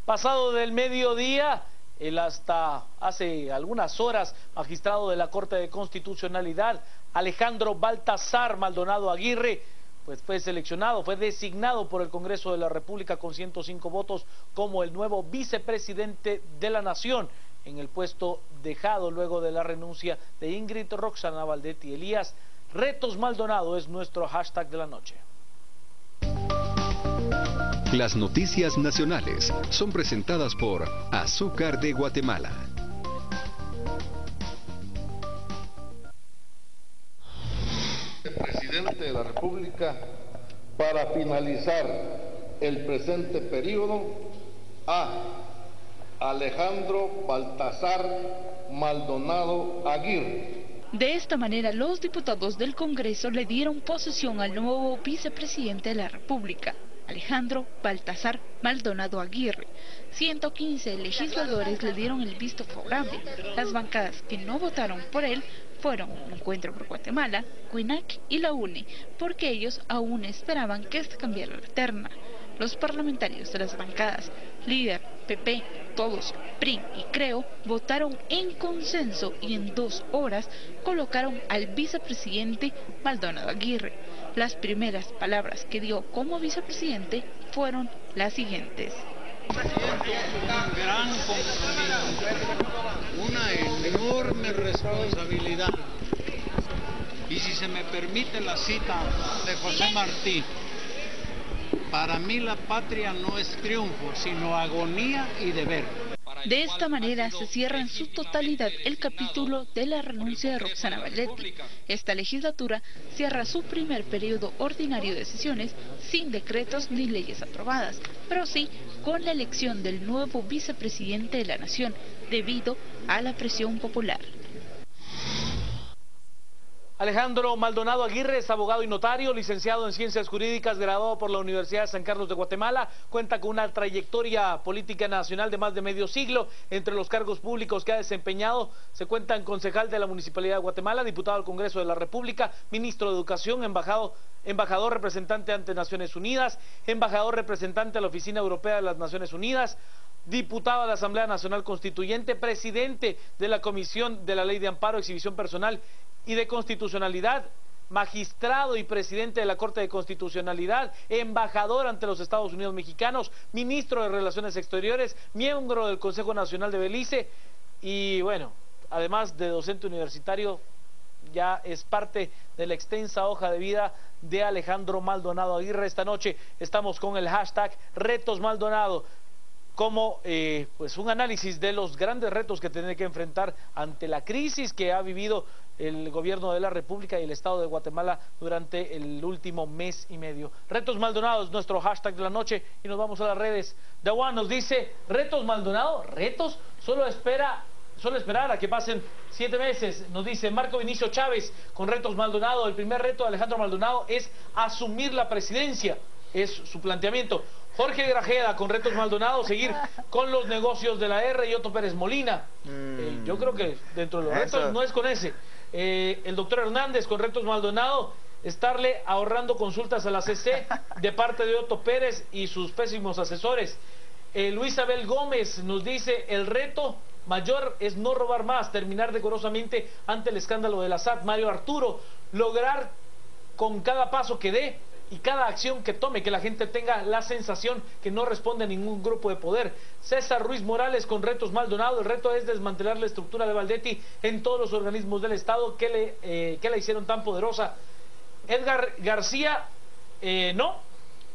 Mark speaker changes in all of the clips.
Speaker 1: Pasado del mediodía, el hasta hace algunas horas magistrado de la Corte de Constitucionalidad, Alejandro Baltasar Maldonado Aguirre, pues fue seleccionado, fue designado por el Congreso de la República con 105 votos como el nuevo vicepresidente de la Nación, en el puesto dejado luego de la renuncia de Ingrid Roxana Valdetti Elías. Retos Maldonado es nuestro hashtag de la noche.
Speaker 2: Las noticias nacionales son presentadas por Azúcar de Guatemala.
Speaker 3: El presidente de la República, para finalizar el presente periodo, a Alejandro Baltasar Maldonado Aguirre.
Speaker 4: De esta manera, los diputados del Congreso le dieron posesión al nuevo vicepresidente de la República, Alejandro Baltasar Maldonado Aguirre. 115 legisladores le dieron el visto favorable. Las bancadas que no votaron por él fueron Encuentro por Guatemala, CUINAC y la UNE, porque ellos aún esperaban que este cambiara la terna. Los parlamentarios de las bancadas Líder, PP, Todos, PRI y Creo votaron en consenso y en 2 horas colocaron al vicepresidente Maldonado Aguirre. Las primeras palabras que dio como vicepresidente fueron las siguientes.
Speaker 5: Un gran compromiso, una enorme responsabilidad. Y si se me permite la cita de José Martí, para mí la patria no es triunfo, sino agonía y deber.
Speaker 4: De esta manera se cierra en su totalidad el capítulo de la renuncia de Roxana Valdetti. Esta legislatura cierra su primer periodo ordinario de sesiones sin decretos ni leyes aprobadas, pero sí con la elección del nuevo vicepresidente de la Nación, debido a la presión popular.
Speaker 1: Alejandro Maldonado Aguirre es abogado y notario, licenciado en Ciencias Jurídicas, graduado por la Universidad de San Carlos de Guatemala, cuenta con una trayectoria política nacional de más de medio siglo. Entre los cargos públicos que ha desempeñado se cuentan concejal de la Municipalidad de Guatemala, diputado al Congreso de la República, ministro de Educación, embajador representante ante Naciones Unidas, embajador representante a la Oficina Europea de las Naciones Unidas, diputado a la Asamblea Nacional Constituyente, presidente de la Comisión de la Ley de Amparo, Exhibición Personal y de Constitucionalidad, magistrado y presidente de la Corte de Constitucionalidad, embajador ante los Estados Unidos mexicanos, ministro de Relaciones Exteriores, miembro del Consejo Nacional de Belice y bueno, además de docente universitario, ya es parte de la extensa hoja de vida de Alejandro Maldonado Aguirre. Esta noche estamos con el hashtag Retos Maldonado, como pues un análisis de los grandes retos que tiene que enfrentar ante la crisis que ha vivido el gobierno de la República y el Estado de Guatemala durante el último mes y medio. Retos Maldonado es nuestro hashtag de la noche y nos vamos a las redes. Dawan nos dice, ¿retos Maldonado? ¿Retos? Solo esperar a que pasen 7 meses, nos dice Marco Vinicio Chávez con Retos Maldonado. El primer reto de Alejandro Maldonado es asumir la presidencia, es su planteamiento. Jorge Grajeda con Retos Maldonado, seguir con los negocios de la R. y Otto Pérez Molina. Yo creo que dentro de los retos no es con ese. El doctor Hernández con Retos Maldonado, estarle ahorrando consultas a la CC de parte de Otto Pérez y sus pésimos asesores. Luis Abel Gómez nos dice, el reto mayor es no robar más, terminar decorosamente ante el escándalo de la SAT. Mario Arturo, lograr con cada paso que dé y cada acción que tome, que la gente tenga la sensación que no responde a ningún grupo de poder. César Ruiz Morales con Retos Maldonado, el reto es desmantelar la estructura de Valdetti en todos los organismos del Estado que la hicieron tan poderosa. Edgar García, no.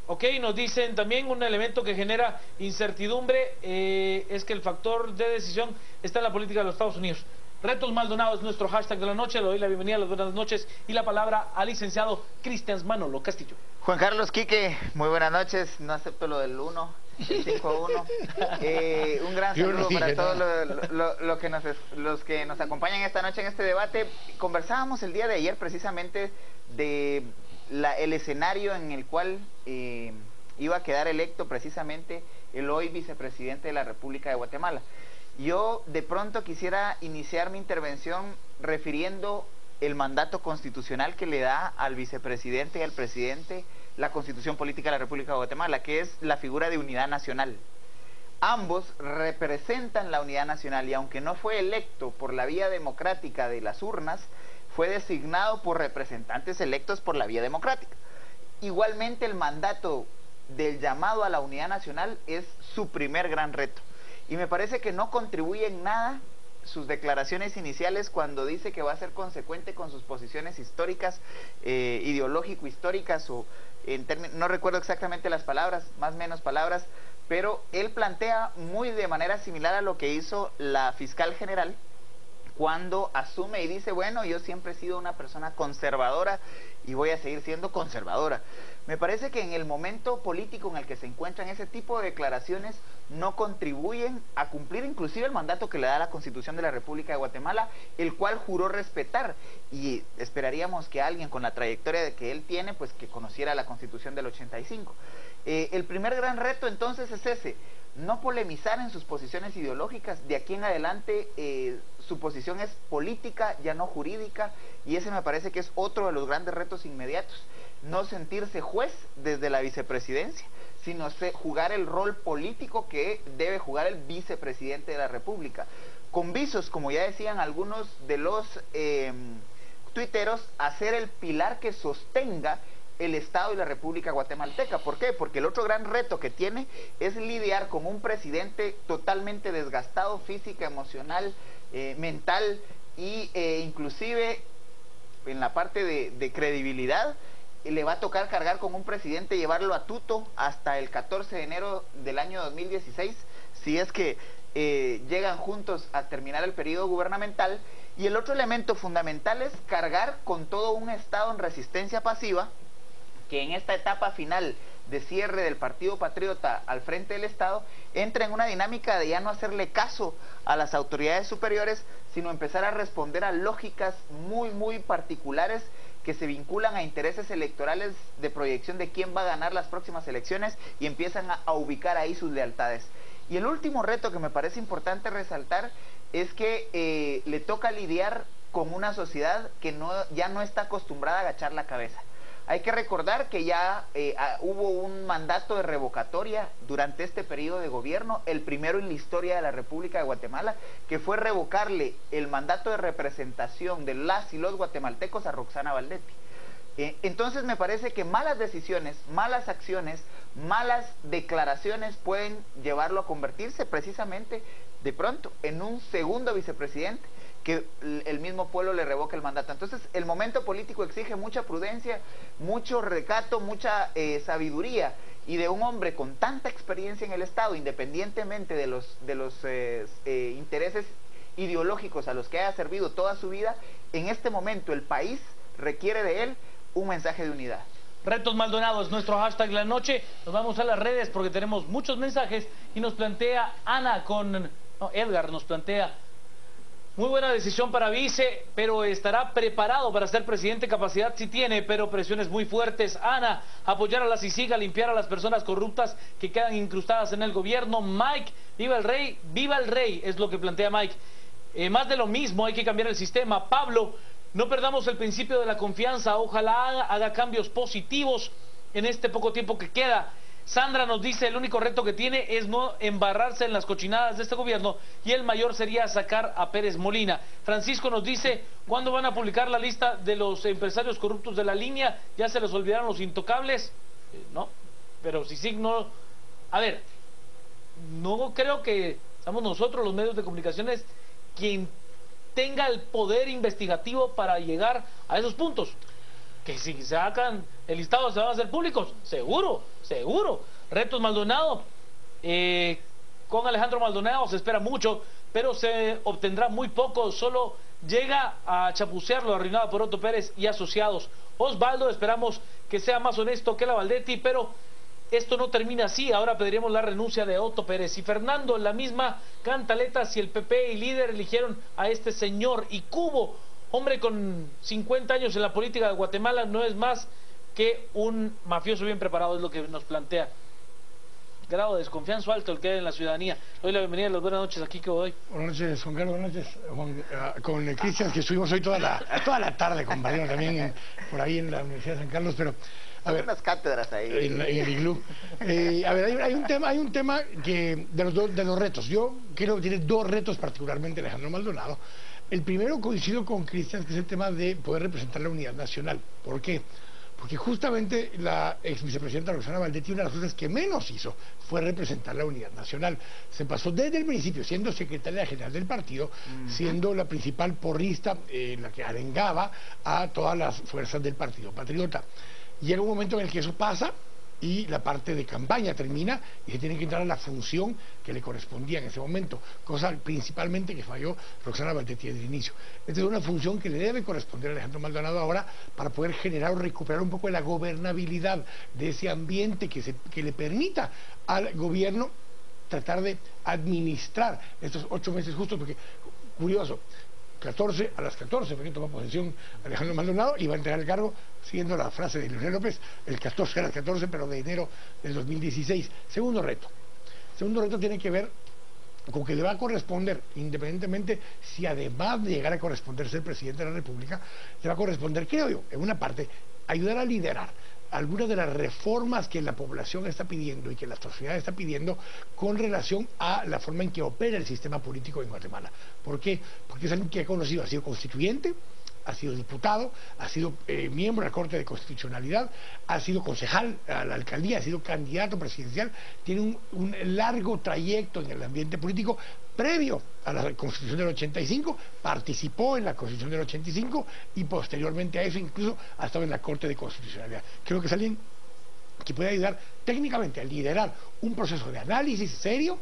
Speaker 1: Ok, nos dicen también un elemento que genera incertidumbre, es que el factor de decisión está en la política de los Estados Unidos. Retos Maldonado es nuestro hashtag de la noche. Le doy la bienvenida, las buenas noches y la palabra al licenciado Cristian Manolo Castillo.
Speaker 6: Juan Carlos Quique, muy buenas noches. No acepto lo del 1, el 5-1. Un gran saludo para todos los que nos acompañan esta noche en este debate. Conversábamos el día de ayer precisamente de el escenario en el cual iba a quedar electo precisamente el hoy vicepresidente de la República de Guatemala. Yo de pronto quisiera iniciar mi intervención refiriendo el mandato constitucional que le da al vicepresidente y al presidente la Constitución Política de la República de Guatemala, que es la figura de unidad nacional. Ambos representan la unidad nacional y aunque no fue electo por la vía democrática de las urnas, fue designado por representantes electos por la vía democrática. Igualmente el mandato del llamado a la unidad nacional es su primer gran reto. Y me parece que no contribuye en nada sus declaraciones iniciales cuando dice que va a ser consecuente con sus posiciones históricas, ideológico-históricas, o no recuerdo exactamente las palabras, más o menos palabras, pero él plantea muy de manera similar a lo que hizo la fiscal general cuando asume y dice, bueno, yo siempre he sido una persona conservadora y voy a seguir siendo conservadora. Me parece que en el momento político en el que se encuentran ese tipo de declaraciones no contribuyen a cumplir inclusive el mandato que le da la Constitución de la República de Guatemala, el cual juró respetar, y esperaríamos que alguien con la trayectoria que él tiene, pues que conociera la Constitución del 85. El primer gran reto entonces es ese, no polemizar en sus posiciones ideológicas. De aquí en adelante su posición es política, ya no jurídica, y ese me parece que es otro de los grandes retos inmediatos. No sentirse juez desde la vicepresidencia, sino jugar el rol político que debe jugar el vicepresidente de la República, con visos, como ya decían algunos de los tuiteros, a ser el pilar que sostenga el Estado y la República guatemalteca. ¿Por qué? Porque el otro gran reto que tiene es lidiar con un presidente totalmente desgastado física, emocional, mental y inclusive en la parte de credibilidad. Le va a tocar cargar con un presidente, llevarlo a tuto hasta el 14 de enero del año 2016, si es que llegan juntos a terminar el periodo gubernamental. Y el otro elemento fundamental es cargar con todo un Estado en resistencia pasiva, que en esta etapa final de cierre del Partido Patriota al frente del Estado, entra en una dinámica de ya no hacerle caso a las autoridades superiores, sino empezar a responder a lógicas muy particulares que se vinculan a intereses electorales de proyección de quién va a ganar las próximas elecciones, y empiezan a ubicar ahí sus lealtades. Y el último reto que me parece importante resaltar es que le toca lidiar con una sociedad que ya no está acostumbrada a agachar la cabeza. Hay que recordar que ya hubo un mandato de revocatoria durante este periodo de gobierno, el primero en la historia de la República de Guatemala, que fue revocarle el mandato de representación de las y los guatemaltecos a Roxana Valdetti. Entonces me parece que malas decisiones, malas acciones, malas declaraciones pueden llevarlo a convertirse precisamente de pronto en un segundo vicepresidente, que el mismo pueblo le revoca el mandato. Entonces el momento político exige mucha prudencia, mucho recato, mucha sabiduría, y de un hombre con tanta experiencia en el Estado, independientemente de los intereses ideológicos a los que haya servido toda su vida, en este momento el país requiere de él un mensaje de unidad.
Speaker 1: Retos Maldonado es nuestro hashtag de la noche. Nos vamos a las redes porque tenemos muchos mensajes, y nos plantea Edgar nos plantea: muy buena decisión para vice, pero estará preparado para ser presidente. Capacidad sí tiene, pero presiones muy fuertes. Ana, apoyar a la CICIG, limpiar a las personas corruptas que quedan incrustadas en el gobierno. Mike, viva el rey, es lo que plantea Mike. Más de lo mismo, hay que cambiar el sistema. Pablo, no perdamos el principio de la confianza, ojalá haga cambios positivos en este poco tiempo que queda. Sandra nos dice: el único reto que tiene es no embarrarse en las cochinadas de este gobierno, y el mayor sería sacar a Pérez Molina. Francisco nos dice: ¿cuándo van a publicar la lista de los empresarios corruptos de la línea? ¿Ya se les olvidaron los intocables? No, pero si no... A ver, no creo que seamos nosotros los medios de comunicaciones quien tenga el poder investigativo para llegar a esos puntos. Que si sacan el listado se van a hacer públicos, seguro. Retos Maldonado, con Alejandro Maldonado se espera mucho, pero se obtendrá muy poco, solo llega a chapucearlo, arruinado por Otto Pérez y asociados. Osvaldo, esperamos que sea más honesto que la Valdetti, pero esto no termina así, ahora pediremos la renuncia de Otto Pérez. Y Fernando, la misma cantaleta si el PP y líder eligieron a este señor. Y Cubo, hombre con 50 años en la política de Guatemala, no es más que un mafioso bien preparado, es lo que nos plantea. Grado de desconfianza alto el que hay en la ciudadanía. Doy la bienvenida, las buenas noches aquí que hoy.
Speaker 7: Buenas noches, Juan Carlos, buenas noches. Con Cristian, que estuvimos hoy toda la tarde compartiendo también por ahí en la Universidad de San Carlos, pero A ver,
Speaker 6: unas cátedras ahí.
Speaker 7: En el iglú. A ver, hay un tema que de los retos. Yo creo que tiene dos retos particularmente Alejandro Maldonado. El primero coincido con Cristian, que es el tema de poder representar la unidad nacional. ¿Por qué? Porque justamente la ex vicepresidenta Roxana Valdetti, una de las cosas que menos hizo fue representar la unidad nacional. Se pasó desde el principio, siendo secretaria general del partido, siendo la principal porrista, la que arengaba a todas las fuerzas del Partido Patriota. Llega un momento en el que eso pasa y la parte de campaña termina y se tiene que entrar a la función que le correspondía en ese momento, cosa principalmente que falló Roxana Valdetti desde el inicio. Esta es una función que le debe corresponder a Alejandro Maldonado ahora para poder generar o recuperar un poco de la gobernabilidad de ese ambiente que le permita al gobierno tratar de administrar estos 8 meses justos, porque, curioso, a las 14 porque toma posesión Alejandro Maldonado y va a entregar el cargo, siguiendo la frase de Leonel López, el 14 a las 14, pero de enero del 2016. Segundo reto tiene que ver con que le va a corresponder, independientemente si además de llegar a corresponder ser presidente de la República, le va a corresponder, creo yo, en una parte, ayudar a liderar algunas de las reformas que la población está pidiendo y que la sociedad está pidiendo con relación a la forma en que opera el sistema político en Guatemala. ¿Por qué? Porque es alguien que ha conocido, ha sido constituyente, ha sido diputado, ha sido miembro de la Corte de Constitucionalidad, ha sido concejal a la alcaldía, ha sido candidato presidencial, tiene un largo trayecto en el ambiente político previo a la Constitución del 85, participó en la Constitución del 85 y posteriormente a eso incluso ha estado en la Corte de Constitucionalidad. Creo que es alguien que puede ayudar técnicamente a liderar un proceso de análisis serio,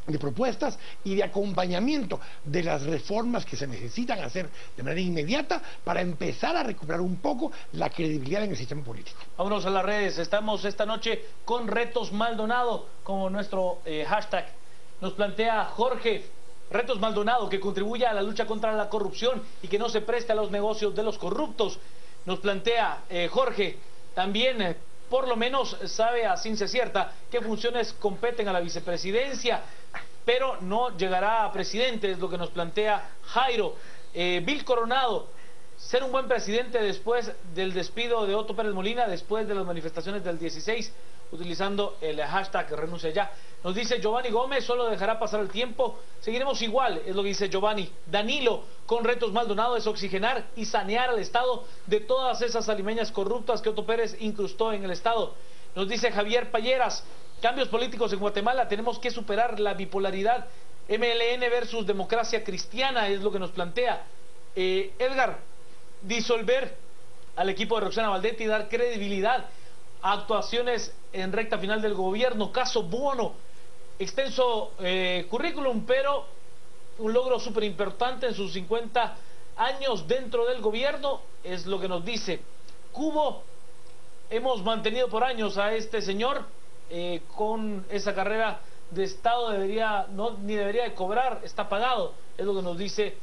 Speaker 7: de propuestas y de acompañamiento de las reformas que se necesitan hacer de manera inmediata para empezar a recuperar un poco la credibilidad en el sistema político.
Speaker 1: Vámonos a las redes, estamos esta noche con Retos Maldonado como nuestro hashtag. Nos plantea Jorge, Retos Maldonado, que contribuya a la lucha contra la corrupción y que no se preste a los negocios de los corruptos. Nos plantea Jorge, también por lo menos sabe a ciencia cierta qué funciones competen a la vicepresidencia, pero no llegará a presidente, es lo que nos plantea Jairo. Bill Coronado, ser un buen presidente después del despido de Otto Pérez Molina, después de las manifestaciones del 16, utilizando el hashtag renuncia ya. Nos dice Giovanni Gómez, solo dejará pasar el tiempo, seguiremos igual, es lo que dice Giovanni. Danilo, con Retos Maldonado, es oxigenar y sanear al Estado de todas esas alimañas corruptas que Otto Pérez incrustó en el Estado. Nos dice Javier Palleras, cambios políticos en Guatemala, tenemos que superar la bipolaridad. MLN versus democracia cristiana, es lo que nos plantea. Edgar, disolver al equipo de Roxana Valdetti y dar credibilidad a actuaciones en recta final del gobierno. Caso Bono, extenso currículum, pero un logro súper importante en sus 50 años dentro del gobierno, es lo que nos dice. Cubo, hemos mantenido por años a este señor con esa carrera de Estado, ni debería de cobrar, está pagado, es lo que nos dice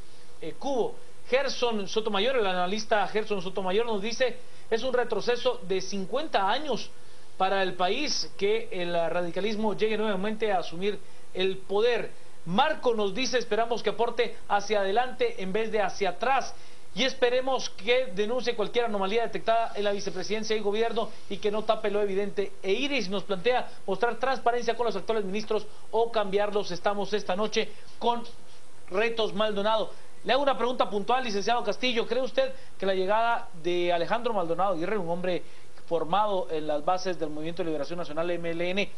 Speaker 1: Cubo. Gerson Sotomayor, el analista Gerson Sotomayor nos dice, es un retroceso de 50 años para el país que el radicalismo llegue nuevamente a asumir el poder. Marco nos dice, esperamos que aporte hacia adelante en vez de hacia atrás y esperemos que denuncie cualquier anomalía detectada en la vicepresidencia y gobierno y que no tape lo evidente. E Iris nos plantea mostrar transparencia con los actuales ministros o cambiarlos. Estamos esta noche con Retos Maldonado. Le hago una pregunta puntual, licenciado Castillo. ¿Cree usted que la llegada de Alejandro Maldonado Aguirre, un hombre formado en las bases del Movimiento de Liberación Nacional MLN,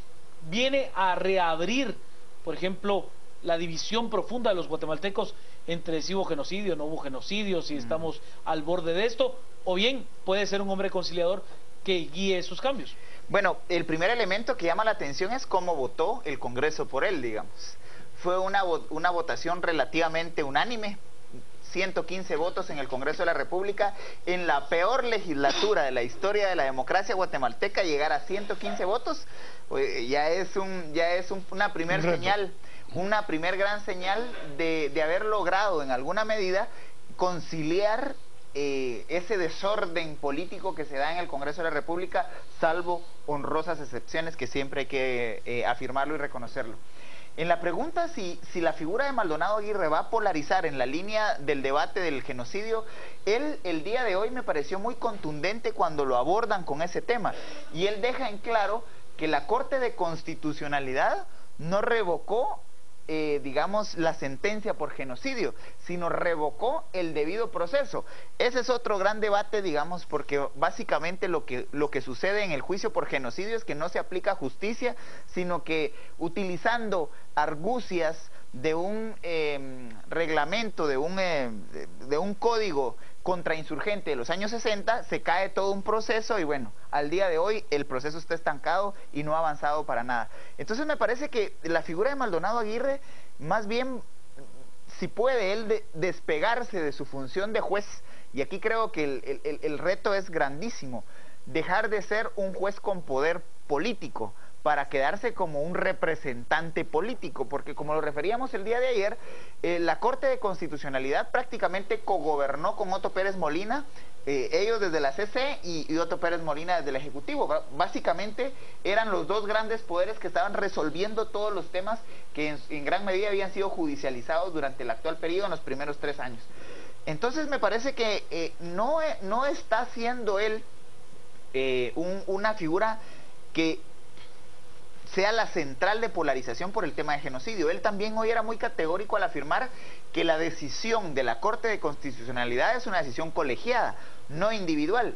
Speaker 1: viene a reabrir, por ejemplo, la división profunda de los guatemaltecos entre si hubo genocidio, no hubo genocidio, si estamos al borde de esto, o bien puede ser un hombre conciliador que guíe esos cambios?
Speaker 6: Bueno, el primer elemento que llama la atención es cómo votó el Congreso por él, digamos. Fue una votación relativamente unánime, 115 votos en el Congreso de la República. En la peor legislatura de la historia de la democracia guatemalteca, llegar a 115 votos ya es una primer señal, una primer gran señal de haber logrado en alguna medida conciliar ese desorden político que se da en el Congreso de la República, salvo honrosas excepciones que siempre hay que afirmarlo y reconocerlo. En la pregunta si la figura de Maldonado Aguirre va a polarizar en la línea del debate del genocidio, él el día de hoy me pareció muy contundente cuando lo abordan con ese tema, y él deja en claro que la Corte de Constitucionalidad no revocó digamos, la sentencia por genocidio, sino revocó el debido proceso. Ese es otro gran debate, digamos, porque básicamente lo que sucede en el juicio por genocidio es que no se aplica justicia, sino que utilizando argucias de un reglamento, de un código contrainsurgente de los años 60, se cae todo un proceso y bueno, al día de hoy el proceso está estancado y no ha avanzado para nada. Entonces me parece que la figura de Maldonado Aguirre, más bien, si puede él despegarse de su función de juez, y aquí creo que el reto es grandísimo, dejar de ser un juez con poder político, para quedarse como un representante político, porque como lo referíamos el día de ayer, la Corte de Constitucionalidad prácticamente cogobernó con Otto Pérez Molina, ellos desde la CC y Otto Pérez Molina desde el Ejecutivo. Básicamente eran los dos grandes poderes que estaban resolviendo todos los temas que en gran medida habían sido judicializados durante el actual periodo en los primeros 3 años. Entonces me parece que no está siendo él una figura que sea la central de polarización por el tema de genocidio. Él también hoy era muy categórico al afirmar que la decisión de la Corte de Constitucionalidad es una decisión colegiada, no individual,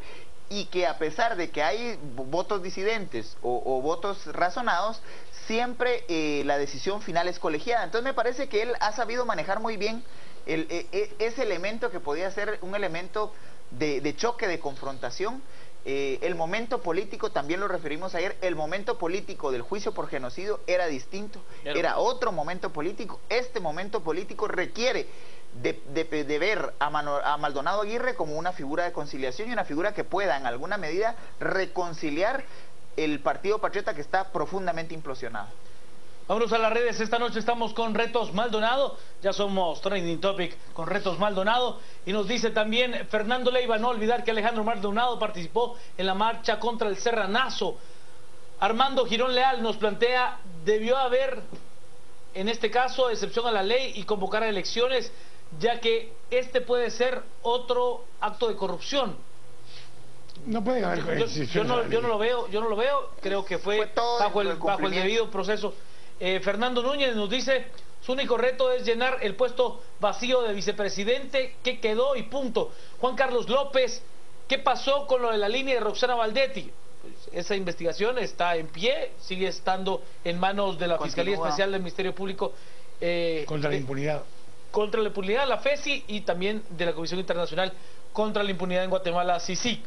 Speaker 6: y que a pesar de que hay votos disidentes o votos razonados, siempre la decisión final es colegiada. Entonces me parece que él ha sabido manejar muy bien ese elemento que podía ser un elemento de choque, de confrontación. El momento político, también lo referimos ayer, el momento político del juicio por genocidio era distinto, era otro momento político. Este momento político requiere de ver a Maldonado Aguirre como una figura de conciliación y una figura que pueda en alguna medida reconciliar el Partido Patriota, que está profundamente implosionado.
Speaker 1: Vámonos a las redes. Esta noche estamos con Retos Maldonado. Ya somos Trending Topic con Retos Maldonado. Y nos dice también Fernando Leiva, no olvidar que Alejandro Maldonado participó en la marcha contra el Serranazo. Armando Girón Leal nos plantea, debió haber, en este caso, excepción a la ley y convocar a elecciones, ya que este puede ser otro acto de corrupción.
Speaker 7: No puede haber
Speaker 1: yo no lo veo, creo que fue bajo el debido proceso. Fernando Núñez nos dice, su único reto es llenar el puesto vacío de vicepresidente que quedó y punto. Juan Carlos López, ¿qué pasó con lo de la línea de Roxana Valdetti? Pues esa investigación está en pie, sigue estando en manos de la Fiscalía Especial del Ministerio Público.
Speaker 7: Contra la impunidad.
Speaker 1: Contra la impunidad, la FESI, y también de la Comisión Internacional contra la Impunidad en Guatemala, CICIG.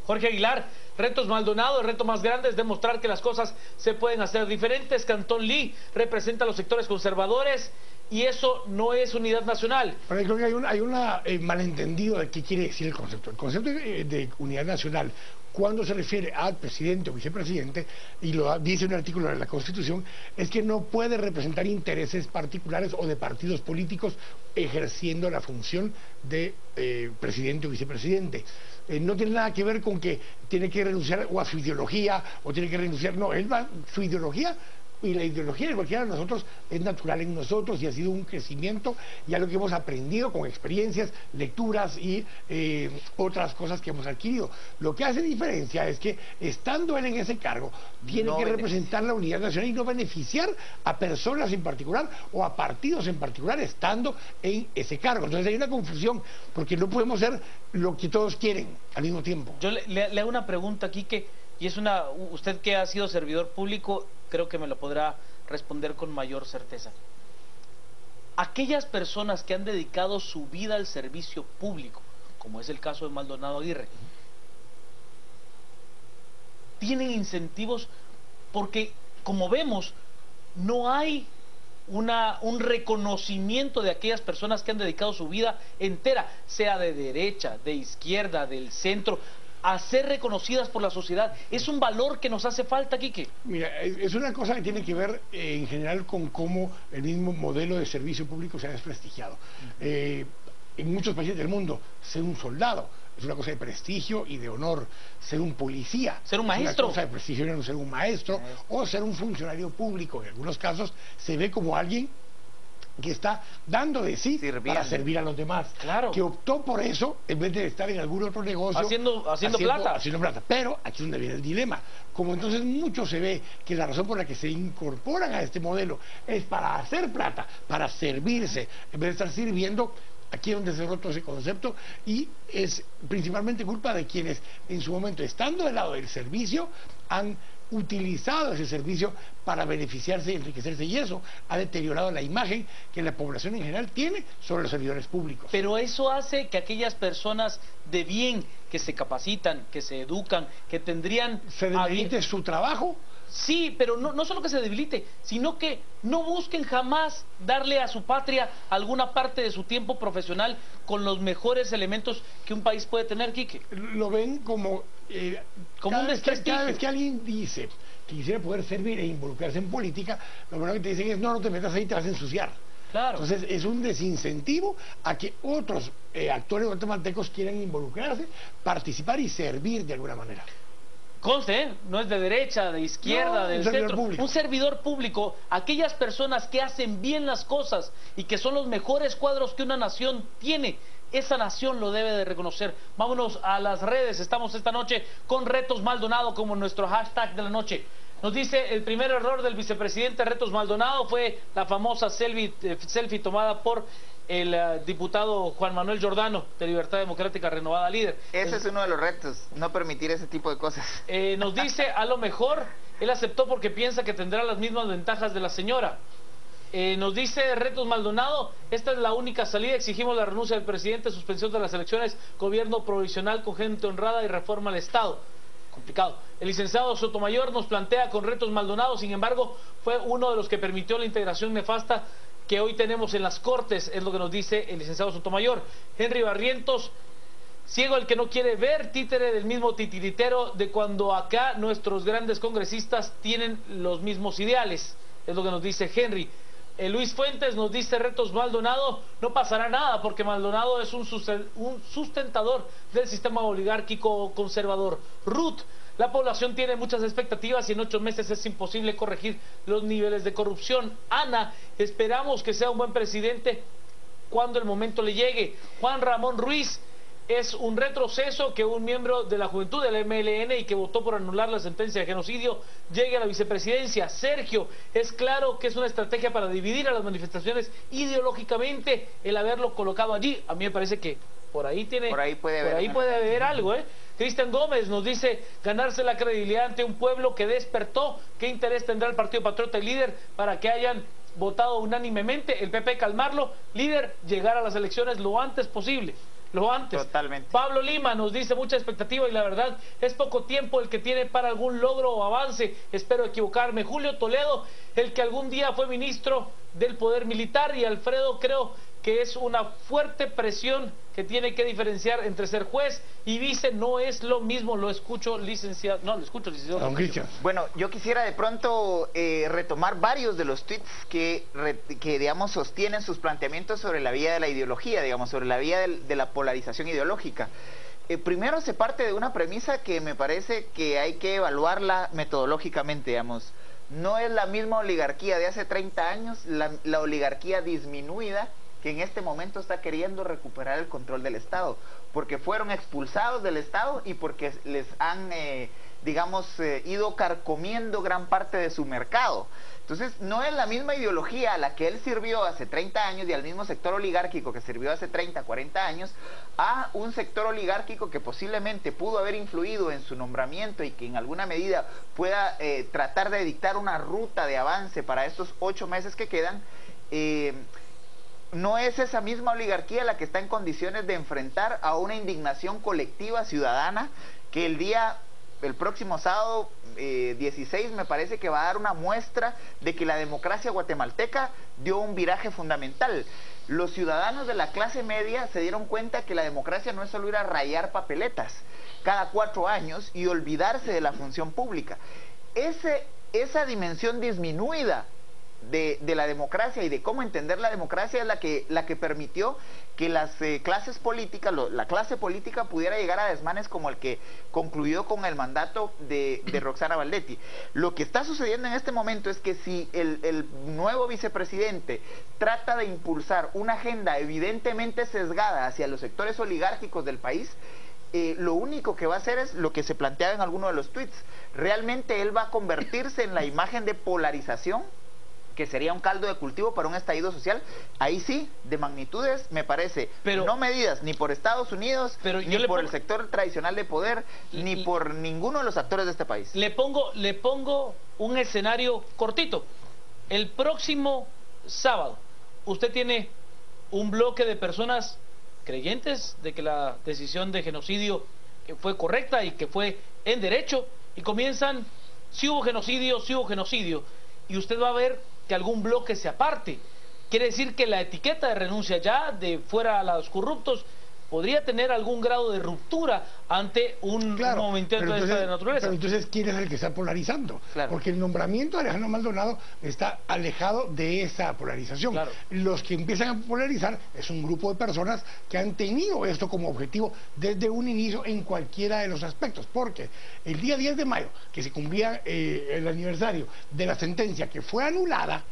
Speaker 1: Jorge Aguilar, Retos Maldonado, el reto más grande es demostrar que las cosas se pueden hacer diferentes. Cantón Lee representa a los sectores conservadores y eso no es unidad nacional.
Speaker 7: Pero creo que hay un malentendido de qué quiere decir el concepto. El concepto de unidad nacional, cuando se refiere al presidente o vicepresidente, y lo dice un artículo de la Constitución, es que no puede representar intereses particulares o de partidos políticos ejerciendo la función de presidente o vicepresidente. No tiene nada que ver con que tiene que renunciar o a su ideología o tiene que renunciar, no, él va, su ideología y la ideología de cualquiera de nosotros es natural en nosotros y ha sido un crecimiento, ya lo que hemos aprendido con experiencias, lecturas y otras cosas que hemos adquirido. Lo que hace diferencia es que estando él en ese cargo tiene que representar la unidad nacional y no beneficiar a personas en particular o a partidos en particular estando en ese cargo. Entonces hay una confusión porque no podemos ser lo que todos quieren al mismo tiempo.
Speaker 1: Yo le hago una pregunta aquí y es usted que ha sido servidor público, creo que me lo podrá responder con mayor certeza. Aquellas personas que han dedicado su vida al servicio público, como es el caso de Maldonado Aguirre, tienen incentivos porque, como vemos, no hay un reconocimiento de aquellas personas que han dedicado su vida entera, sea de derecha, de izquierda, del centro, a ser reconocidas por la sociedad. Es un valor que nos hace falta, Quique.
Speaker 7: Mira, es una cosa que tiene que ver en general con cómo el mismo modelo de servicio público se ha desprestigiado. en muchos países del mundo, ser un soldado es una cosa de prestigio y de honor. Ser un policía,
Speaker 1: ser un maestro,
Speaker 7: es una cosa de prestigio y honor. Ser un maestro o ser un funcionario público, en algunos casos se ve como alguien que está dando de sí para servir a los demás,
Speaker 1: claro,
Speaker 7: que optó por eso en vez de estar en algún otro negocio
Speaker 1: haciendo plata.
Speaker 7: Pero aquí es donde viene el dilema. Como entonces mucho se ve que la razón por la que se incorporan a este modelo es para hacer plata, para servirse, en vez de estar sirviendo. Aquí es donde se ha roto ese concepto y es principalmente culpa de quienes en su momento, estando del lado del servicio, han utilizado ese servicio para beneficiarse y enriquecerse, y eso ha deteriorado la imagen que la población en general tiene sobre los servidores públicos.
Speaker 1: Pero eso hace que aquellas personas de bien, que se capacitan, que se educan, que tendrían...
Speaker 7: ¿Se debilite su trabajo?
Speaker 1: Sí, pero no solo que se debilite, sino que no busquen jamás darle a su patria alguna parte de su tiempo profesional con los mejores elementos que un país puede tener, Quique.
Speaker 7: Lo ven como
Speaker 1: un desprestigio.
Speaker 7: Cada vez que alguien dice que quisiera poder servir e involucrarse en política, lo primero que te dicen es: no te metas ahí, te vas a ensuciar.
Speaker 1: Claro.
Speaker 7: Entonces es un desincentivo a que otros actores guatemaltecos quieran involucrarse, participar y servir de alguna manera.
Speaker 1: Conste, no es de derecha, de izquierda, del centro. Un servidor público, aquellas personas que hacen bien las cosas y que son los mejores cuadros que una nación tiene, esa nación lo debe de reconocer. Vámonos a las redes. Estamos esta noche con Retos Maldonado como nuestro hashtag de la noche. Nos dice: el primer error del vicepresidente Retos Maldonado fue la famosa selfie tomada por el diputado Juan Manuel Giordano, de Libertad Democrática Renovada, líder.
Speaker 6: Ese es uno de los retos, no permitir ese tipo de cosas.
Speaker 1: Nos dice: a lo mejor él aceptó porque piensa que tendrá las mismas ventajas de la señora. Nos dice Retos Maldonado: esta es la única salida, exigimos la renuncia del presidente, suspensión de las elecciones, gobierno provisional con gente honrada y reforma al Estado. Complicado. El licenciado Sotomayor nos plantea con Retos Maldonado, sin embargo, fue uno de los que permitió la integración nefasta que hoy tenemos en las Cortes, es lo que nos dice el licenciado Sotomayor. Henry Barrientos: ciego el que no quiere ver, títere del mismo titiritero de cuando acá nuestros grandes congresistas tienen los mismos ideales, es lo que nos dice Henry. Luis Fuentes nos dice: Retos Maldonado, no pasará nada porque Maldonado es un sustentador del sistema oligárquico conservador. Ruth: la población tiene muchas expectativas y en 8 meses es imposible corregir los niveles de corrupción. Ana: esperamos que sea un buen presidente cuando el momento le llegue. Juan Ramón Ruiz: es un retroceso que un miembro de la juventud del MLN y que votó por anular la sentencia de genocidio llegue a la vicepresidencia. Sergio: es claro que es una estrategia para dividir a las manifestaciones ideológicamente el haberlo colocado allí. A mí me parece que por ahí puede haber algo, ¿eh? Cristian Gómez nos dice: ganarse la credibilidad ante un pueblo que despertó. ¿Qué interés tendrá el Partido Patriota y Líder para que hayan votado unánimemente? El PP calmarlo, Líder llegar a las elecciones lo antes posible. Lo antes.
Speaker 6: Totalmente.
Speaker 1: Pablo Lima nos dice: mucha expectativa y la verdad es poco tiempo el que tiene para algún logro o avance, espero equivocarme. Julio Toledo: el que algún día fue ministro del Poder Militar. Y Alfredo: creo que es una fuerte presión que tiene que diferenciar entre ser juez y vice, no es lo mismo. Lo escucho, licenciado. No, lo escucho, licenciado.
Speaker 7: Don Cristian.
Speaker 6: Bueno, yo quisiera de pronto retomar varios de los tweets que digamos, sostienen sus planteamientos sobre la vía de la ideología, digamos, sobre la vía de la polarización ideológica. Primero se parte de una premisa que me parece que hay que evaluarla metodológicamente, digamos. No es la misma oligarquía de hace 30 años, la oligarquía disminuida, que en este momento está queriendo recuperar el control del Estado, porque fueron expulsados del Estado y porque les han, ido carcomiendo gran parte de su mercado. Entonces, no es la misma ideología a la que él sirvió hace 30 años y al mismo sector oligárquico que sirvió hace 30, 40 años, a un sector oligárquico que posiblemente pudo haber influido en su nombramiento y que en alguna medida pueda tratar de dictar una ruta de avance para estos 8 meses que quedan. No es esa misma oligarquía la que está en condiciones de enfrentar a una indignación colectiva ciudadana que el próximo sábado 16 me parece que va a dar una muestra de que la democracia guatemalteca dio un viraje fundamental. Los ciudadanos de la clase media se dieron cuenta que la democracia no es solo ir a rayar papeletas cada 4 años y olvidarse de la función pública. Esa dimensión disminuida de la democracia y de cómo entender la democracia es la que permitió que las clases políticas, la clase política pudiera llegar a desmanes como el que concluyó con el mandato de Roxana Valdetti. Lo que está sucediendo en este momento es que si el nuevo vicepresidente trata de impulsar una agenda evidentemente sesgada hacia los sectores oligárquicos del país, lo único que va a hacer es lo que se planteaba en alguno de los tweets. Realmente él va a convertirse en la imagen de polarización, que sería un caldo de cultivo para un estallido social, ahí sí, de magnitudes, me parece, pero no medidas ni por Estados Unidos, ni por el sector tradicional de poder, ni por ninguno de los actores de este país.
Speaker 1: Le pongo un escenario cortito. El próximo sábado, usted tiene un bloque de personas creyentes de que la decisión de genocidio fue correcta y que fue en derecho, y comienzan, si hubo genocidio, y usted va a ver que algún bloque se aparte. Quiere decir que la etiqueta de renuncia ya, de fuera a los corruptos, podría tener algún grado de ruptura ante un movimiento de esta naturaleza.
Speaker 7: Pero entonces, ¿quién es el que está polarizando?
Speaker 6: Claro.
Speaker 7: Porque el nombramiento de Alejandro Maldonado está alejado de esa polarización.
Speaker 1: Claro.
Speaker 7: Los que empiezan a polarizar es un grupo de personas que han tenido esto como objetivo desde un inicio en cualquiera de los aspectos. Porque el día 10 de mayo, que se cumplía el aniversario de la sentencia que fue anulada,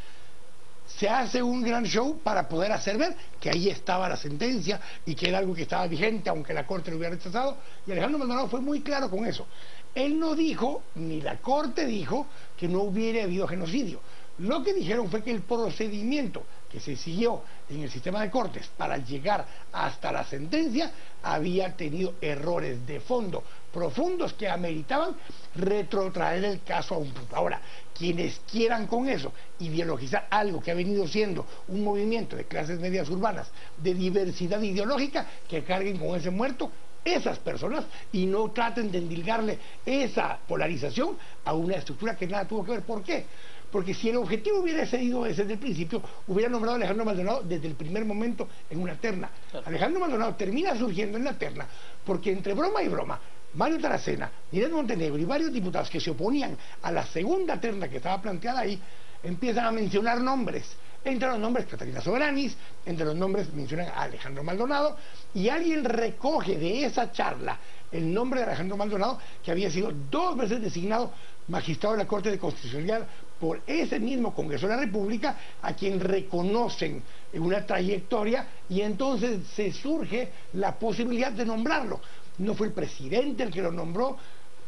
Speaker 7: se hace un gran show para poder hacer ver que ahí estaba la sentencia y que era algo que estaba vigente aunque la Corte lo hubiera rechazado, y Alejandro Maldonado fue muy claro con eso. Él no dijo, ni la Corte dijo, que no hubiera habido genocidio. Lo que dijeron fue que el procedimiento que se siguió en el sistema de cortes para llegar hasta la sentencia había tenido errores de fondo profundos que ameritaban retrotraer el caso a un punto. Ahora, quienes quieran con eso ideologizar algo que ha venido siendo un movimiento de clases medias urbanas de diversidad ideológica, que carguen con ese muerto esas personas y no traten de endilgarle esa polarización a una estructura que nada tuvo que ver. ¿Por qué? Porque si el objetivo hubiera sido ese desde el principio, hubiera nombrado a Alejandro Maldonado desde el primer momento en una terna. Claro. Alejandro Maldonado termina surgiendo en la terna porque entre broma y broma, Mario Taracena, Ninette Montenegro y varios diputados que se oponían a la segunda terna que estaba planteada ahí, empiezan a mencionar nombres. Entre los nombres Catalina Soberanis, entre los nombres mencionan a Alejandro Maldonado, y alguien recoge de esa charla el nombre de Alejandro Maldonado, que había sido 2 veces designado magistrado de la Corte de Constitucionalidad por ese mismo Congreso de la República, a quien reconocen una trayectoria, y entonces se surge la posibilidad de nombrarlo. No fue el presidente el que lo nombró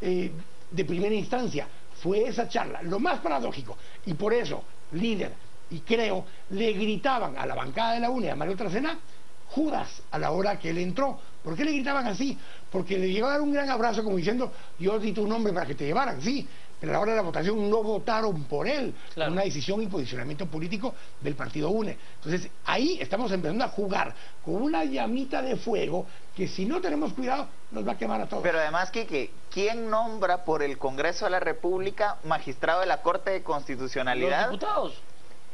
Speaker 7: de primera instancia, fue esa charla. Lo más paradójico, y por eso líder y creo le gritaban a la bancada de la UNE, a Mario Taracena, Judas, a la hora que él entró. ¿Por qué le gritaban así? Porque le llegó a dar un gran abrazo como diciendo, yo di tu nombre para que te llevaran, sí, pero a la hora de la votación no votaron por él. Claro. Una decisión y posicionamiento político del partido UNE. Entonces ahí estamos empezando a jugar con una llamita de fuego que si no tenemos cuidado nos va a quemar a todos.
Speaker 6: Pero además, Quique, ¿quién nombra por el Congreso de la República magistrado de la Corte de Constitucionalidad?
Speaker 1: Los diputados.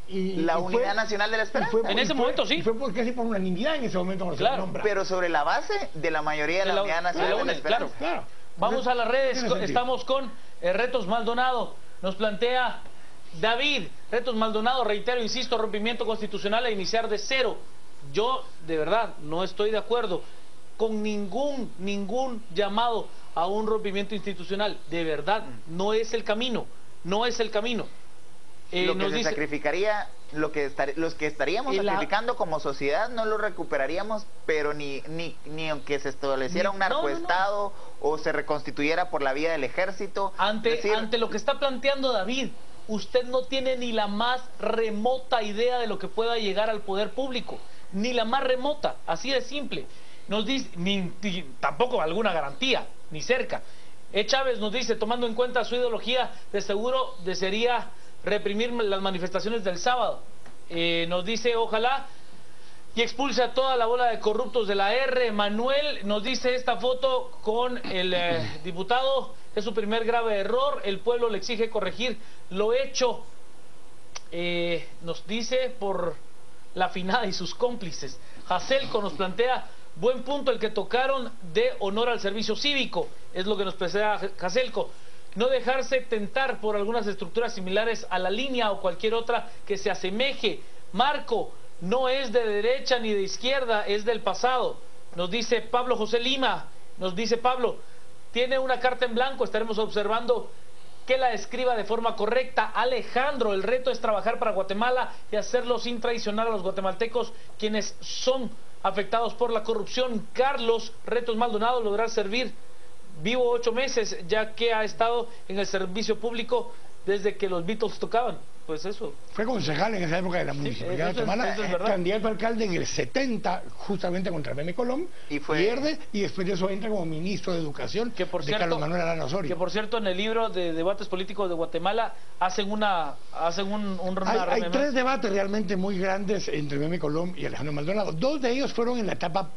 Speaker 6: La Unidad Nacional de la Esperanza.
Speaker 1: En ese momento sí.
Speaker 7: Fue porque por unanimidad en ese momento no se nombra.
Speaker 6: Pero sobre la base de la mayoría de la Unidad Nacional de la Esperanza.
Speaker 1: Claro. Vamos a las redes, estamos con Retos Maldonado. Nos plantea David, Retos Maldonado, reitero, insisto, rompimiento constitucional a iniciar de cero. Yo, de verdad, no estoy de acuerdo con ningún llamado a un rompimiento institucional. De verdad, no es el camino, no es el camino.
Speaker 6: Lo que se sacrificaría, los que estaríamos sacrificando como sociedad no lo recuperaríamos, pero ni aunque se estableciera un narcoestado o se reconstituyera por la vía del ejército.
Speaker 1: Ante lo que está planteando David, usted no tiene ni la más remota idea de lo que pueda llegar al poder público, ni la más remota, así de simple. Nos dice, tampoco alguna garantía, ni cerca. Chávez nos dice, tomando en cuenta su ideología, de seguro desearía reprimir las manifestaciones del sábado. Nos dice, ojalá y expulse a toda la bola de corruptos de la R. Manuel nos dice, esta foto con el diputado es su primer grave error, el pueblo le exige corregir lo hecho. Nos dice, por la finada y sus cómplices. Jacelco nos plantea, buen punto el que tocaron de honor al servicio cívico, es lo que nos plantea Jacelco. no dejarse tentar por algunas estructuras similares a la línea o cualquier otra que se asemeje. Marco no es de derecha ni de izquierda, es del pasado. Nos dice Pablo José Lima, nos dice Pablo, tiene una carta en blanco, estaremos observando que la escriba de forma correcta. Alejandro, el reto es trabajar para Guatemala y hacerlo sin traicionar a los guatemaltecos, quienes son afectados por la corrupción. Carlos, retos Maldonado, lograr servir vivo 8 meses, ya que ha estado en el servicio público desde que los Beatles tocaban. Pues eso.
Speaker 7: Fue concejal en esa época de la municipalidad de Guatemala, candidato a alcalde en el 70, justamente contra Meme Colón, y pierde, y después de eso entra como ministro de Educación de Carlos Manuel Arana Osorio.
Speaker 1: Que por cierto, en el libro de debates políticos de Guatemala hacen
Speaker 7: hay 3 debates realmente muy grandes entre Meme Colón y Alejandro Maldonado. 2 de ellos fueron en la etapa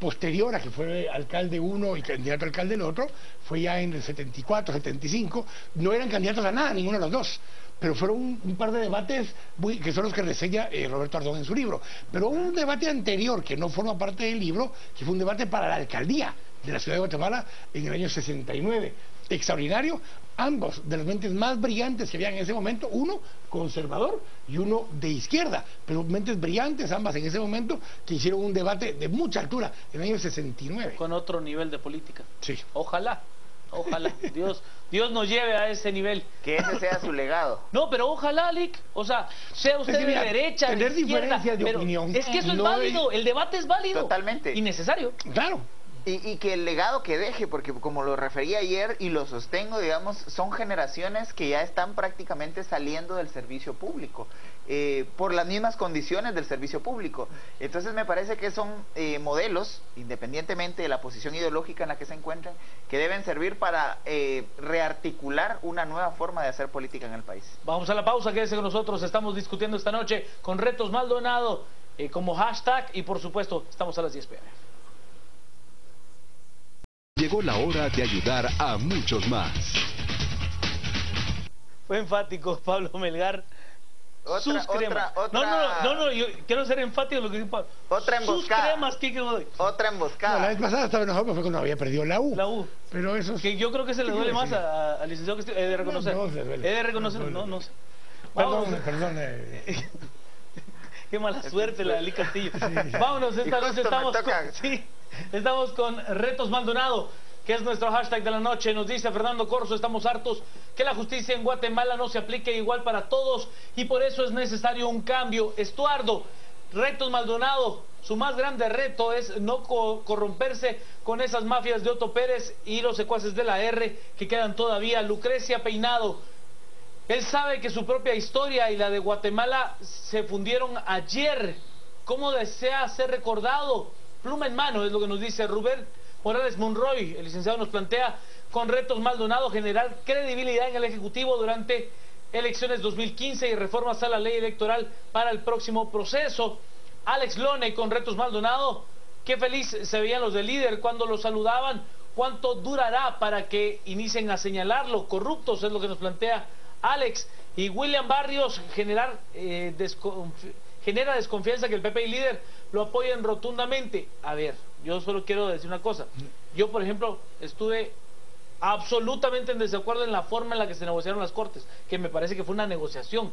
Speaker 7: posterior a que fue alcalde uno y candidato a alcalde el otro, fue ya en el 74, 75, no eran candidatos a nada, ninguno de los dos, pero fueron un par de debates que son los que reseña Roberto Ardón en su libro. Pero hubo un debate anterior que no forma parte del libro, que fue un debate para la alcaldía de la ciudad de Guatemala en el año 69, extraordinario, ambos de las mentes más brillantes que había en ese momento, uno conservador y uno de izquierda, pero mentes brillantes ambas en ese momento, que hicieron un debate de mucha altura en el año 69.
Speaker 1: Con otro nivel de política.
Speaker 7: Sí.
Speaker 1: Ojalá Dios nos lleve a ese nivel.
Speaker 6: Que ese sea su legado.
Speaker 1: No, pero ojalá, Lick, o sea, sea usted de derecha,
Speaker 7: tener
Speaker 1: de izquierda,
Speaker 7: diferencias de opinión.
Speaker 1: Es que eso es válido, el debate es válido.
Speaker 6: Totalmente.
Speaker 1: Y necesario.
Speaker 7: Claro.
Speaker 6: Y que el legado que deje, porque como lo referí ayer y lo sostengo, digamos, son generaciones que ya están prácticamente saliendo del servicio público, por las mismas condiciones del servicio público. Entonces me parece que son modelos, independientemente de la posición ideológica en la que se encuentren, que deben servir para rearticular una nueva forma de hacer política en el país.
Speaker 1: Vamos a la pausa, quédese con nosotros, estamos discutiendo esta noche con Retos Maldonado como hashtag y por supuesto estamos a las 10 p.m.
Speaker 2: Llegó la hora de ayudar a muchos más.
Speaker 1: Fue enfático Pablo Melgar.
Speaker 6: Otra,
Speaker 1: No, yo quiero ser enfático en lo que dice Pablo.
Speaker 6: Otra emboscada.
Speaker 1: Sus cremas, ¿qué doy?
Speaker 6: Otra emboscada.
Speaker 7: No, la vez pasada estaba enojado porque fue cuando había perdido la U.
Speaker 1: La U.
Speaker 7: Pero eso
Speaker 1: que yo creo que se le duele más al licenciado que he de reconocer.
Speaker 7: No, he
Speaker 1: de reconocer, no sé.
Speaker 7: Perdón.
Speaker 1: Qué mala suerte la de Ali Castillo. Vámonos, esta noche estamos con Retos Maldonado, que es nuestro hashtag de la noche. Nos dice Fernando Corso, estamos hartos que la justicia en Guatemala no se aplique igual para todos y por eso es necesario un cambio. Estuardo, Retos Maldonado, su más grande reto es no corromperse con esas mafias de Otto Pérez y los secuaces de la R que quedan todavía. Lucrecia Peinado, él sabe que su propia historia y la de Guatemala se fundieron ayer. ¿Cómo desea ser recordado? Pluma en mano, es lo que nos dice Rubén Morales Monroy. El licenciado nos plantea, con Retos Maldonado, generar credibilidad en el Ejecutivo durante elecciones 2015 y reformas a la ley electoral para el próximo proceso. Alex Lone, con Retos Maldonado, qué feliz se veían los del líder cuando lo saludaban. ¿Cuánto durará para que inicien a señalarlo? Corruptos, es lo que nos plantea Alex. Y William Barrios, genera desconfianza que el PP y líder lo apoyen rotundamente. A ver, yo solo quiero decir una cosa. Yo, por ejemplo, estuve absolutamente en desacuerdo en la forma en la que se negociaron las Cortes, que me parece que fue una negociación.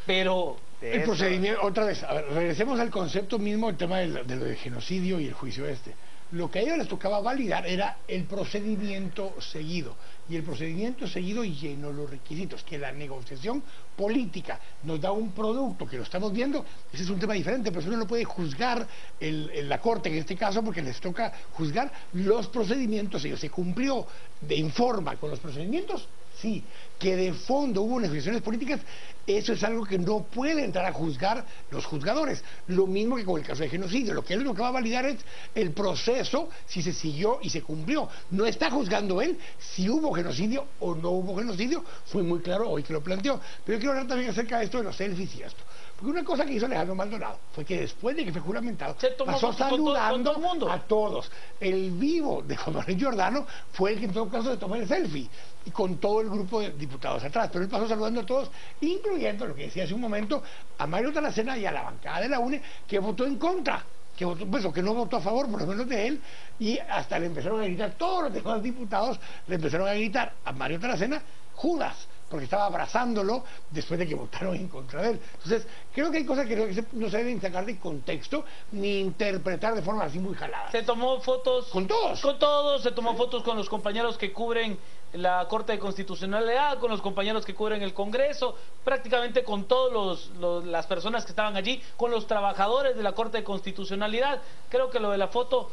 Speaker 1: Pero
Speaker 7: el procedimiento, otra vez, a ver, regresemos al concepto mismo, el tema del genocidio y el juicio este. Lo que a ellos les tocaba validar era el procedimiento seguido. Y el procedimiento seguido llenó los requisitos. Que la negociación política nos da un producto que lo estamos viendo, ese es un tema diferente, pero eso no lo puede juzgar la Corte en este caso, porque les toca juzgar los procedimientos. Ellos se cumplió en forma con los procedimientos, sí. Que de fondo hubo negociaciones políticas, eso es algo que no puede entrar a juzgar los juzgadores. Lo mismo que con el caso de genocidio. Lo que él lo que va a validar es el proceso, si se siguió y se cumplió. No está juzgando él si hubo genocidio o no hubo genocidio. Fue muy claro hoy que lo planteó. Pero yo quiero hablar también acerca de esto de los selfies y esto. Porque una cosa que hizo Alejandro Maldonado fue que después de que fue juramentado, pasó saludando a todos. El vivo de Juan Manuel Giordano fue el que en todo caso se tomó el selfie, y con todo el grupo de diputados atrás. Pero él pasó saludando a todos, incluyendo lo que decía hace un momento, a Mario Taracena y a la bancada de la UNE, que votó en contra que votó, pues, o que no votó a favor, por lo menos de él, y hasta le empezaron a gritar, todos los demás diputados le empezaron a gritar a Mario Taracena, Judas, porque estaba abrazándolo después de que votaron en contra de él. Entonces, creo que hay cosas que no se deben sacar de contexto ni interpretar de forma así muy jalada.
Speaker 1: Se tomó fotos
Speaker 7: con todos.
Speaker 1: Con todos, se tomó fotos con los compañeros que cubren la Corte de Constitucionalidad, con los compañeros que cubren el Congreso, prácticamente con todos las personas que estaban allí, con los trabajadores de la Corte de Constitucionalidad. Creo que lo de la foto...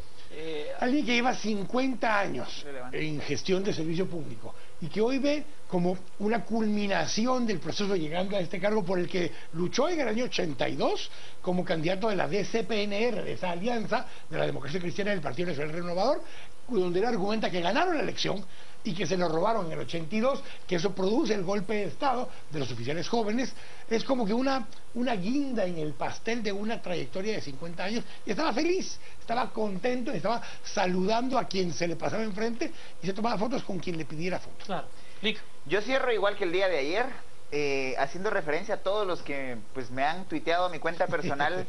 Speaker 7: Alguien que lleva 50 años en gestión de servicio público y que hoy ve como una culminación del proceso llegando a este cargo por el que luchó en el año 82 como candidato de la DCPNR, de esa alianza de la Democracia Cristiana y del Partido Nacional Renovador, donde él argumenta que ganaron la elección y que se lo robaron en el 82, que eso produce el golpe de Estado de los oficiales jóvenes. Es como que una guinda en el pastel de una trayectoria de 50 años, y estaba feliz, estaba contento, estaba saludando a quien se le pasaba enfrente y se tomaba fotos con quien le pidiera fotos.
Speaker 1: Claro.
Speaker 6: Yo cierro igual que el día de ayer, haciendo referencia a todos los que pues me han tuiteado a mi cuenta personal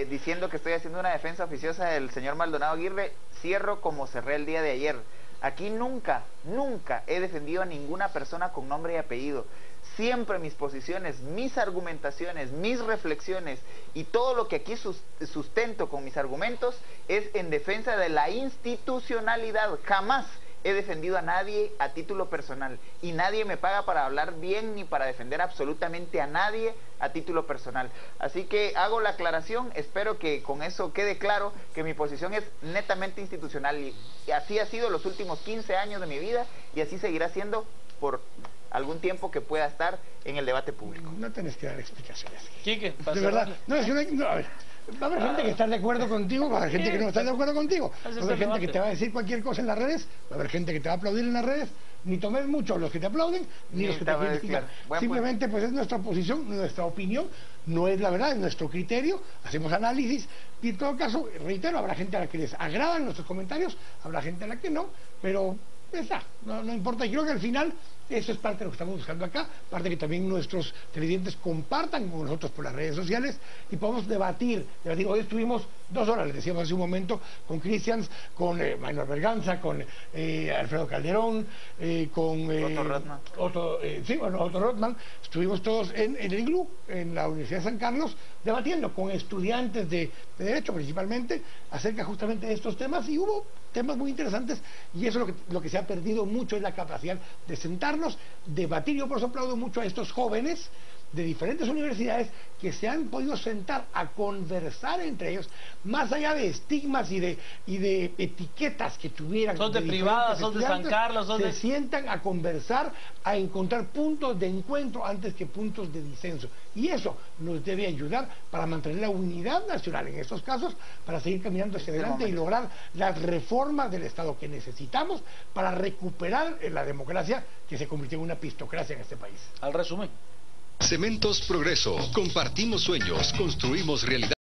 Speaker 6: diciendo que estoy haciendo una defensa oficiosa del señor Maldonado Aguirre. Cierro como cerré el día de ayer. Aquí nunca he defendido a ninguna persona con nombre y apellido. Siempre mis posiciones, mis argumentaciones, mis reflexiones y todo lo que aquí sustento con mis argumentos es en defensa de la institucionalidad. Jamás he defendido a nadie a título personal y nadie me paga para hablar bien ni para defender absolutamente a nadie a título personal. Así que hago la aclaración, espero que con eso quede claro que mi posición es netamente institucional y así ha sido los últimos 15 años de mi vida y así seguirá siendo por algún tiempo que pueda estar en el debate público.
Speaker 7: No tenés que dar explicaciones.
Speaker 1: Quique,
Speaker 7: de verdad, no, es que no, a ver, va a haber gente que está de acuerdo contigo, va a haber gente que no está de acuerdo contigo, va a haber gente que te va a decir cualquier cosa en las redes, va a haber gente que te va a aplaudir en las redes. Ni tomes mucho los que te aplauden ni los que te critican. Simplemente pues es nuestra posición, nuestra opinión, no es la verdad, es nuestro criterio, hacemos análisis y en todo caso, reitero, habrá gente a la que les agradan nuestros comentarios, habrá gente a la que no, pero está, no importa. Y creo que al final eso es parte de lo que estamos buscando acá, parte que también nuestros televidentes compartan con nosotros por las redes sociales y podamos debatir. Hoy estuvimos 2 horas, les decíamos hace un momento, con Christians, con Manuel Berganza, con Alfredo Calderón, con Otto Rothman. Estuvimos todos en el IGLU, en la Universidad de San Carlos, debatiendo con estudiantes de Derecho principalmente, acerca justamente de estos temas, y hubo temas muy interesantes, y eso es lo que se ha perdido mucho, es la capacidad de sentarnos, debatir. Yo por eso aplaudo mucho a estos jóvenes de diferentes universidades que se han podido sentar a conversar entre ellos, más allá de estigmas y de etiquetas que tuvieran.
Speaker 1: Son de privadas, son de San Carlos,
Speaker 7: se sientan a conversar, a encontrar puntos de encuentro antes que puntos de disenso, y eso nos debe ayudar para mantener la unidad nacional en estos casos, para seguir caminando hacia adelante y lograr las reformas del Estado que necesitamos para recuperar la democracia que se convirtió en una pistocracia en este país.
Speaker 1: Al resumen,
Speaker 2: Cementos Progreso. Compartimos sueños, construimos realidad.